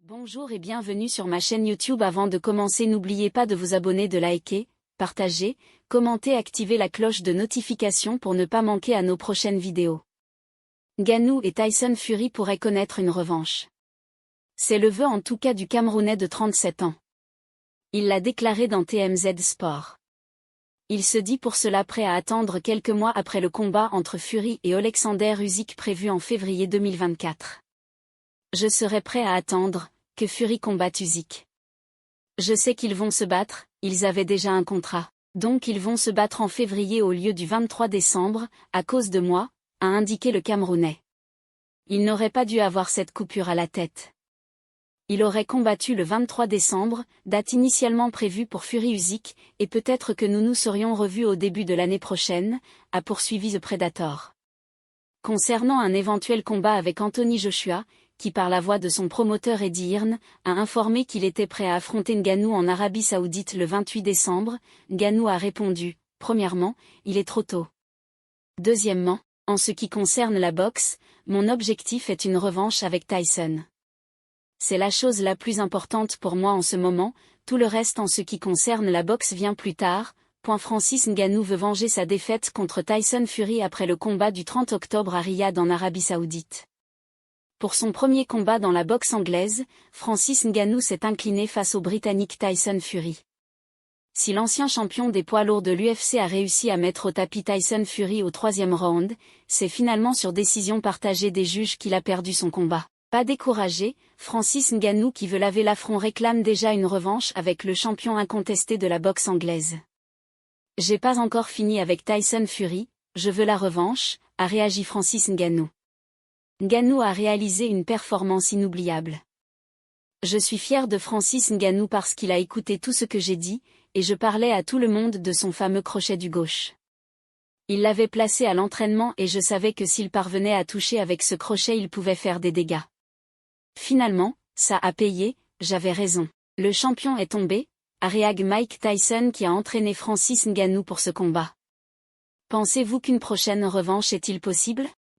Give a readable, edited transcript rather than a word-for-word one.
Bonjour et bienvenue sur ma chaîne YouTube. Avant de commencer, n'oubliez pas de vous abonner, de liker, partager, commenter, activer la cloche de notification pour ne pas manquer à nos prochaines vidéos. Ngannou et Tyson Fury pourraient connaître une revanche. C'est le vœu en tout cas du Camerounais de 37 ans. Il l'a déclaré dans TMZ Sport. Il se dit pour cela prêt à attendre quelques mois après le combat entre Fury et Alexander Usyk prévu en février 2024. Je serai prêt à attendre que Fury combatte Usyk. Je sais qu'ils vont se battre, ils avaient déjà un contrat, donc ils vont se battre en février au lieu du 23 décembre, à cause de moi, a indiqué le Camerounais. Il n'aurait pas dû avoir cette coupure à la tête. Il aurait combattu le 23 décembre, date initialement prévue pour Fury Usyk, et peut-être que nous nous serions revus au début de l'année prochaine, a poursuivi The Predator. Concernant un éventuel combat avec Anthony Joshua, qui par la voix de son promoteur Eddie Hearn, a informé qu'il était prêt à affronter Ngannou en Arabie Saoudite le 28 décembre, Ngannou a répondu, premièrement, il est trop tôt. Deuxièmement, en ce qui concerne la boxe, mon objectif est une revanche avec Tyson. C'est la chose la plus importante pour moi en ce moment, tout le reste en ce qui concerne la boxe vient plus tard. Francis Ngannou veut venger sa défaite contre Tyson Fury après le combat du 30 octobre à Riyad en Arabie Saoudite. Pour son premier combat dans la boxe anglaise, Francis Ngannou s'est incliné face au Britannique Tyson Fury. Si l'ancien champion des poids lourds de l'UFC a réussi à mettre au tapis Tyson Fury au 3e round, c'est finalement sur décision partagée des juges qu'il a perdu son combat. Pas découragé, Francis Ngannou qui veut laver l'affront réclame déjà une revanche avec le champion incontesté de la boxe anglaise. J'ai pas encore fini avec Tyson Fury, je veux la revanche, a réagi Francis Ngannou. Ngannou a réalisé une performance inoubliable. Je suis fier de Francis Ngannou parce qu'il a écouté tout ce que j'ai dit, et je parlais à tout le monde de son fameux crochet du gauche. Il l'avait placé à l'entraînement et je savais que s'il parvenait à toucher avec ce crochet il pouvait faire des dégâts. Finalement, ça a payé, j'avais raison. Le champion est tombé, a réagi Mike Tyson qui a entraîné Francis Ngannou pour ce combat. Pensez-vous qu'une prochaine revanche est-il possible ?